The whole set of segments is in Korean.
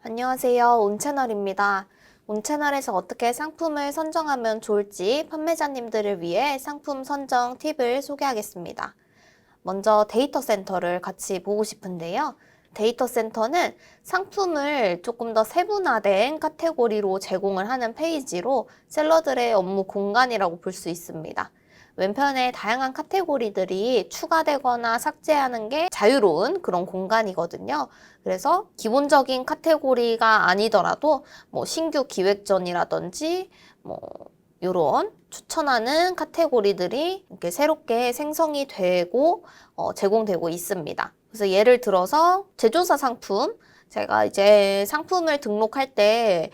안녕하세요. 온채널입니다. 온채널에서 어떻게 상품을 선정하면 좋을지 판매자님들을 위해 상품 선정 팁을 소개하겠습니다. 먼저 데이터 센터를 같이 보고 싶은데요. 데이터 센터는 상품을 조금 더 세분화된 카테고리로 제공을 하는 페이지로 셀러들의 업무 공간이라고 볼 수 있습니다. 왼편에 다양한 카테고리들이 추가되거나 삭제하는 게 자유로운 그런 공간이거든요. 그래서 기본적인 카테고리가 아니더라도 신규 기획전이라든지 이런 추천하는 카테고리들이 이렇게 새롭게 생성이 되고 제공되고 있습니다. 그래서 예를 들어서 제조사 상품, 제가 이제 상품을 등록할 때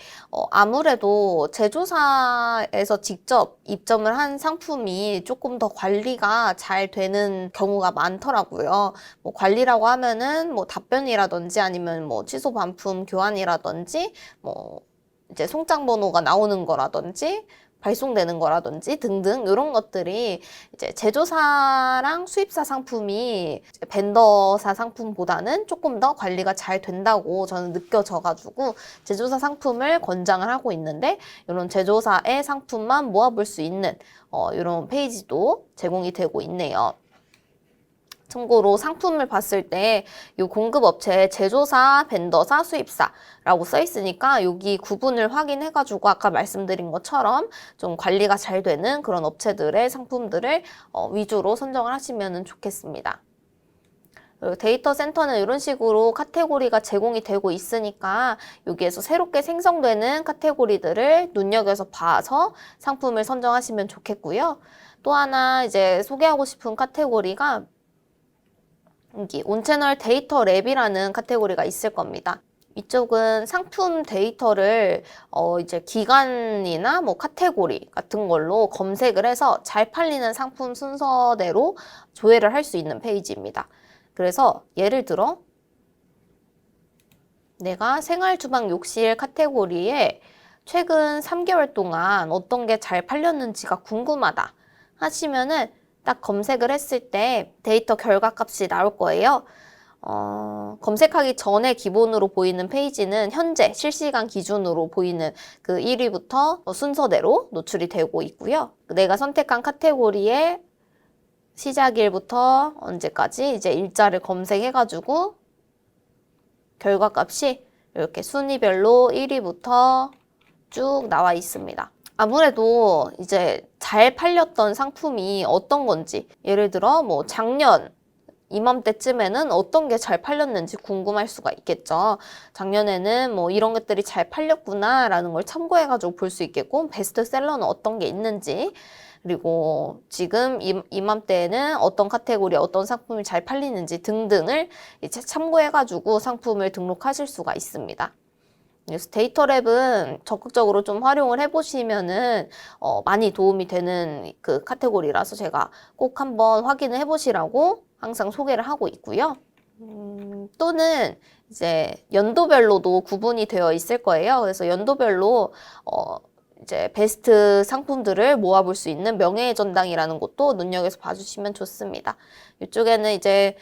아무래도 제조사에서 직접 입점을 한 상품이 조금 더 관리가 잘 되는 경우가 많더라고요. 관리라고 하면은 답변이라든지 아니면 취소 반품 교환이라든지 이제 송장 번호가 나오는 거라든지 발송되는 거라든지 등등 이런 것들이 이제 제조사랑 수입사 상품이 벤더사 상품보다는 조금 더 관리가 잘 된다고 저는 느껴져가지고 제조사 상품을 권장을 하고 있는데 이런 제조사의 상품만 모아볼 수 있는 이런 페이지도 제공이 되고 있네요. 참고로 상품을 봤을 때 이 공급업체 제조사, 벤더사, 수입사라고 써 있으니까 여기 구분을 확인해가지고 아까 말씀드린 것처럼 좀 관리가 잘 되는 그런 업체들의 상품들을 위주로 선정을 하시면 좋겠습니다. 그리고 데이터 센터는 이런 식으로 카테고리가 제공이 되고 있으니까 여기에서 새롭게 생성되는 카테고리들을 눈여겨서 봐서 상품을 선정하시면 좋겠고요. 또 하나 이제 소개하고 싶은 카테고리가 여기 온채널 데이터 랩이라는 카테고리가 있을 겁니다. 이쪽은 상품 데이터를 이제 기간이나 카테고리 같은 걸로 검색을 해서 잘 팔리는 상품 순서대로 조회를 할 수 있는 페이지입니다. 그래서 예를 들어 내가 생활주방 욕실 카테고리에 최근 3개월 동안 어떤 게 잘 팔렸는지가 궁금하다 하시면은 딱 검색을 했을 때 데이터 결과값이 나올 거예요. 검색하기 전에 기본으로 보이는 페이지는 현재 실시간 기준으로 보이는 그 1위부터 순서대로 노출이 되고 있고요. 내가 선택한 카테고리의 시작일부터 언제까지 이제 일자를 검색해가지고 결과값이 이렇게 순위별로 1위부터 쭉 나와 있습니다. 아무래도 이제 잘 팔렸던 상품이 어떤 건지, 예를 들어 작년 이맘때쯤에는 어떤 게 잘 팔렸는지 궁금할 수가 있겠죠. 작년에는 이런 것들이 잘 팔렸구나 라는 걸 참고해가지고 볼 수 있겠고, 베스트셀러는 어떤 게 있는지, 그리고 지금 이맘때에는 어떤 카테고리 어떤 상품이 잘 팔리는지 등등을 이제 참고해가지고 상품을 등록하실 수가 있습니다. 그래서 데이터랩은 적극적으로 좀 활용을 해보시면은 많이 도움이 되는 그 카테고리라서 제가 꼭 한번 확인을 해보시라고 항상 소개를 하고 있고요. 또는 이제 연도별로도 구분이 되어 있을 거예요. 그래서 연도별로 이제 베스트 상품들을 모아볼 수 있는 명예의 전당이라는 것도 눈여겨서 봐주시면 좋습니다. 이쪽에는 이제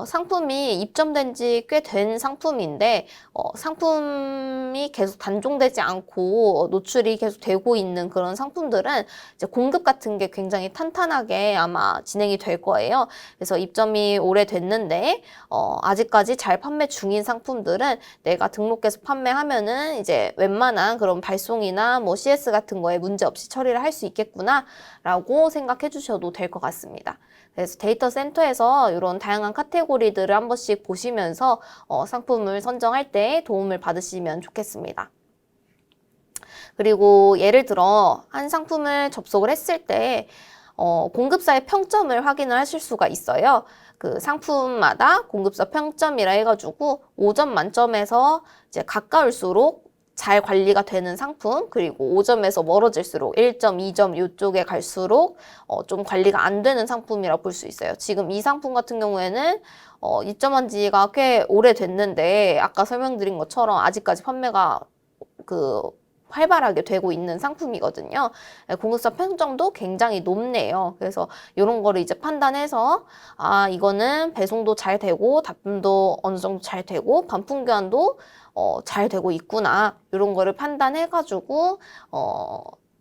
상품이 입점된 지 꽤 된 상품인데 상품이 계속 단종되지 않고 노출이 계속 되고 있는 그런 상품들은 이제 공급 같은 게 굉장히 탄탄하게 아마 진행이 될 거예요. 그래서 입점이 오래됐는데 아직까지 잘 판매 중인 상품들은 내가 등록해서 판매하면은 이제 웬만한 그런 발송이나 CS 같은 거에 문제 없이 처리를 할 수 있겠구나 라고 생각해 주셔도 될 것 같습니다. 그래서 데이터 센터에서 이런 다양한 카테고리들을 한 번씩 보시면서 상품을 선정할 때 도움을 받으시면 좋겠습니다. 그리고 예를 들어 한 상품을 접속을 했을 때 공급사의 평점을 확인을 하실 수가 있어요. 그 상품마다 공급사 평점이라 해가지고 5점 만점에서 이제 가까울수록 잘 관리가 되는 상품, 그리고 5점에서 멀어질수록 1점, 2점 이쪽에 갈수록 좀 관리가 안 되는 상품이라고 볼 수 있어요. 지금 이 상품 같은 경우에는 입점한 지가 꽤 오래됐는데 아까 설명드린 것처럼 아직까지 판매가 활발하게 되고 있는 상품이거든요. 공급사 편성도 굉장히 높네요. 그래서 이런 거를 이제 판단해서 이거는 배송도 잘 되고 납품도 어느 정도 잘 되고 반품 교환도 잘 되고 있구나. 이런 거를 판단해가지고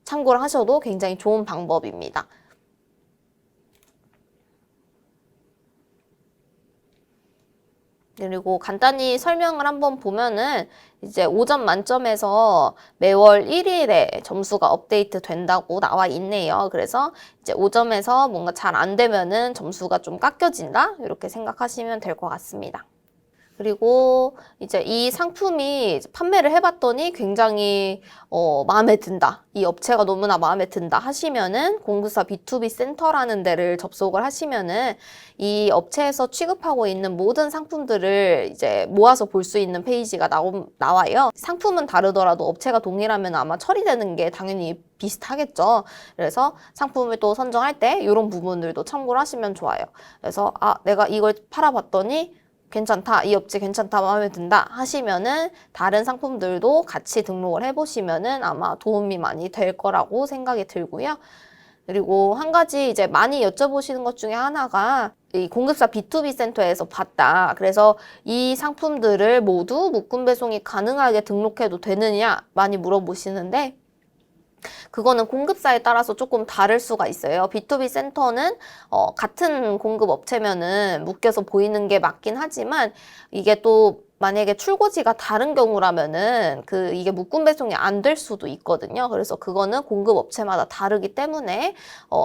참고를 하셔도 굉장히 좋은 방법입니다. 그리고 간단히 설명을 한번 보면은 이제 5점 만점에서 매월 1일에 점수가 업데이트 된다고 나와 있네요. 그래서 이제 5점에서 뭔가 잘 안 되면은 점수가 좀 깎여진다? 이렇게 생각하시면 될 것 같습니다. 그리고 이제 이 상품이 판매를 해봤더니 굉장히 마음에 든다. 이 업체가 너무나 마음에 든다 하시면은 공급사 B2B 센터라는 데를 접속을 하시면은 이 업체에서 취급하고 있는 모든 상품들을 이제 모아서 볼 수 있는 페이지가 나와요. 상품은 다르더라도 업체가 동일하면 아마 처리되는 게 당연히 비슷하겠죠. 그래서 상품을 또 선정할 때 이런 부분들도 참고를 하시면 좋아요. 그래서 내가 이걸 팔아봤더니 괜찮다, 이 업체 괜찮다, 마음에 든다 하시면은 다른 상품들도 같이 등록을 해보시면은 아마 도움이 많이 될 거라고 생각이 들고요. 그리고 한 가지 이제 많이 여쭤보시는 것 중에 하나가 이 공급사 B2B 센터에서 봤다. 그래서 이 상품들을 모두 묶음 배송이 가능하게 등록해도 되느냐 많이 물어보시는데 그거는 공급사에 따라서 조금 다를 수가 있어요. B2B 센터는 같은 공급 업체면은 묶여서 보이는 게 맞긴 하지만 이게 또 만약에 출고지가 다른 경우라면은 이게 묶음 배송이 안 될 수도 있거든요. 그래서 그거는 공급 업체마다 다르기 때문에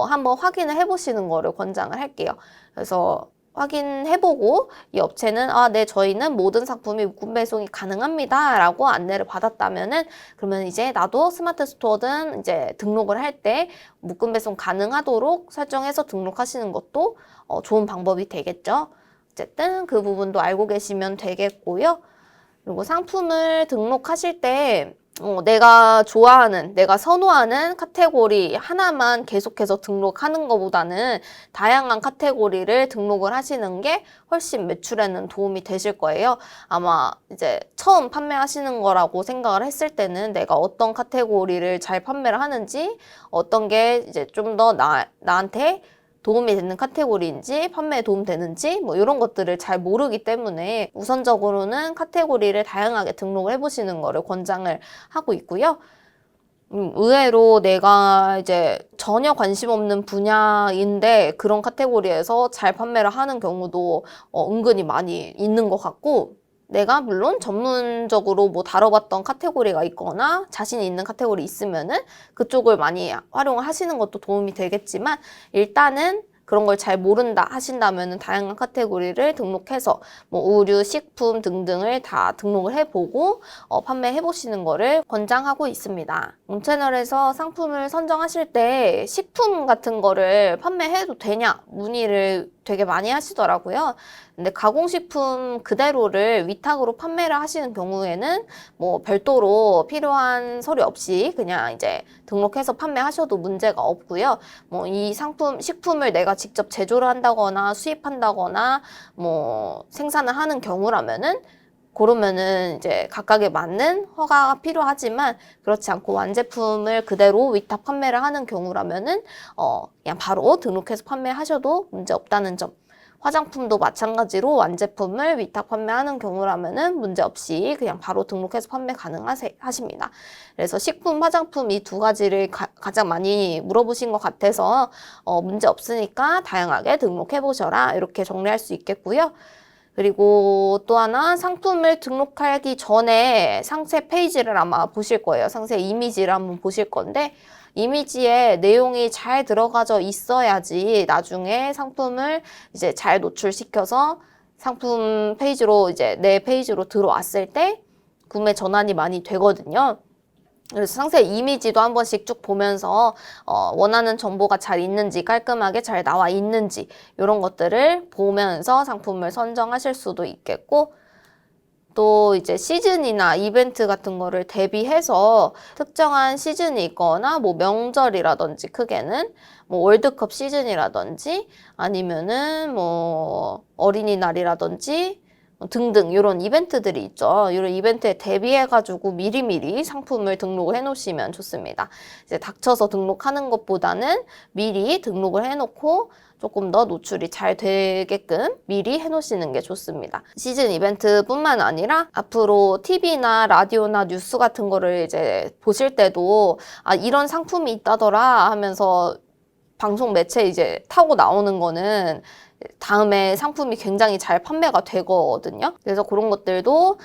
한번 확인을 해보시는 거를 권장을 할게요. 그래서 확인해보고 이 업체는 네, 저희는 모든 상품이 묶음 배송이 가능합니다 라고 안내를 받았다면은 그러면 이제 나도 스마트 스토어든 이제 등록을 할 때 묶음 배송 가능하도록 설정해서 등록하시는 것도 좋은 방법이 되겠죠. 어쨌든 그 부분도 알고 계시면 되겠고요. 그리고 상품을 등록하실 때 내가 좋아하는, 내가 선호하는 카테고리 하나만 계속해서 등록하는 것보다는 다양한 카테고리를 등록을 하시는 게 훨씬 매출에는 도움이 되실 거예요. 아마 이제 처음 판매하시는 거라고 생각을 했을 때는 내가 어떤 카테고리를 잘 판매를 하는지, 어떤 게 이제 좀 더 나한테 도움이 되는 카테고리인지 판매에 도움되는지 뭐 이런 것들을 잘 모르기 때문에 우선적으로는 카테고리를 다양하게 등록을 해보시는 거를 권장을 하고 있고요. 의외로 내가 이제 전혀 관심 없는 분야인데 그런 카테고리에서 잘 판매를 하는 경우도 은근히 많이 있는 것 같고 내가 물론 전문적으로 뭐 다뤄봤던 카테고리가 있거나 자신이 있는 카테고리 있으면은 그쪽을 많이 활용을 하시는 것도 도움이 되겠지만 일단은 그런 걸 잘 모른다 하신다면은 다양한 카테고리를 등록해서 뭐 의류, 식품 등등을 다 등록을 해보고 판매해 보시는 거를 권장하고 있습니다. 몬채널에서 상품을 선정하실 때 식품 같은 거를 판매해도 되냐 문의를 되게 많이 하시더라고요. 근데 가공식품 그대로를 위탁으로 판매를 하시는 경우에는 뭐 별도로 필요한 서류 없이 그냥 이제 등록해서 판매하셔도 문제가 없고요. 뭐 이 상품, 식품을 내가 직접 제조를 한다거나 수입한다거나 뭐 생산을 하는 경우라면은 그러면은 이제 각각에 맞는 허가가 필요하지만 그렇지 않고 완제품을 그대로 위탁 판매를 하는 경우라면은 그냥 바로 등록해서 판매하셔도 문제 없다는 점. 화장품도 마찬가지로 완제품을 위탁 판매하는 경우라면은 문제없이 그냥 바로 등록해서 판매 가능하십니다. 그래서 식품, 화장품 이 두 가지를 가장 많이 물어보신 것 같아서 문제 없으니까 다양하게 등록해 보셔라 이렇게 정리할 수 있겠고요. 그리고 또 하나 상품을 등록하기 전에 상세 페이지를 아마 보실 거예요. 상세 이미지를 한번 보실 건데 이미지에 내용이 잘 들어가져 있어야지 나중에 상품을 이제 잘 노출시켜서 상품 페이지로 이제 내 페이지로 들어왔을 때 구매 전환이 많이 되거든요. 그래서 상세 이미지도 한 번씩 쭉 보면서 원하는 정보가 잘 있는지 깔끔하게 잘 나와 있는지 이런 것들을 보면서 상품을 선정하실 수도 있겠고 또 이제 시즌이나 이벤트 같은 거를 대비해서 특정한 시즌이 있거나 뭐 명절이라든지 크게는 뭐 월드컵 시즌이라든지 아니면은 뭐 어린이날이라든지 등등 이런 이벤트들이 있죠. 이런 이벤트에 대비해가지고 미리미리 상품을 등록을 해놓으시면 좋습니다. 이제 닥쳐서 등록하는 것보다는 미리 등록을 해놓고 조금 더 노출이 잘 되게끔 미리 해놓으시는 게 좋습니다. 시즌 이벤트뿐만 아니라 앞으로 TV나 라디오나 뉴스 같은 거를 이제 보실 때도 아, 이런 상품이 있다더라 하면서 방송 매체 이제 타고 나오는 거는 다음에 상품이 굉장히 잘 판매가 되거든요. 그래서 그런 것들도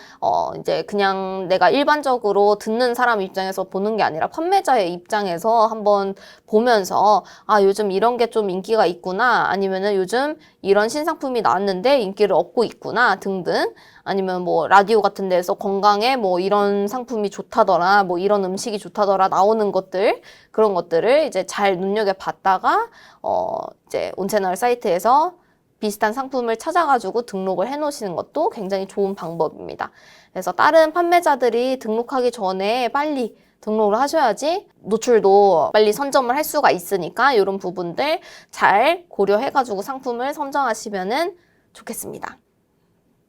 이제 그냥 내가 일반적으로 듣는 사람 입장에서 보는 게 아니라 판매자의 입장에서 한번 보면서 아, 요즘 이런 게 좀 인기가 있구나, 아니면은 요즘 이런 신상품이 나왔는데 인기를 얻고 있구나 등등, 아니면 뭐 라디오 같은 데서 건강에 뭐 이런 상품이 좋다더라, 뭐 이런 음식이 좋다더라 나오는 것들, 그런 것들을 이제 잘 눈여겨봤다가 이제 온채널 사이트에서 비슷한 상품을 찾아가지고 등록을 해놓으시는 것도 굉장히 좋은 방법입니다. 그래서 다른 판매자들이 등록하기 전에 빨리 등록을 하셔야지 노출도 빨리 선점을 할 수가 있으니까 이런 부분들 잘 고려해가지고 상품을 선정하시면 좋겠습니다.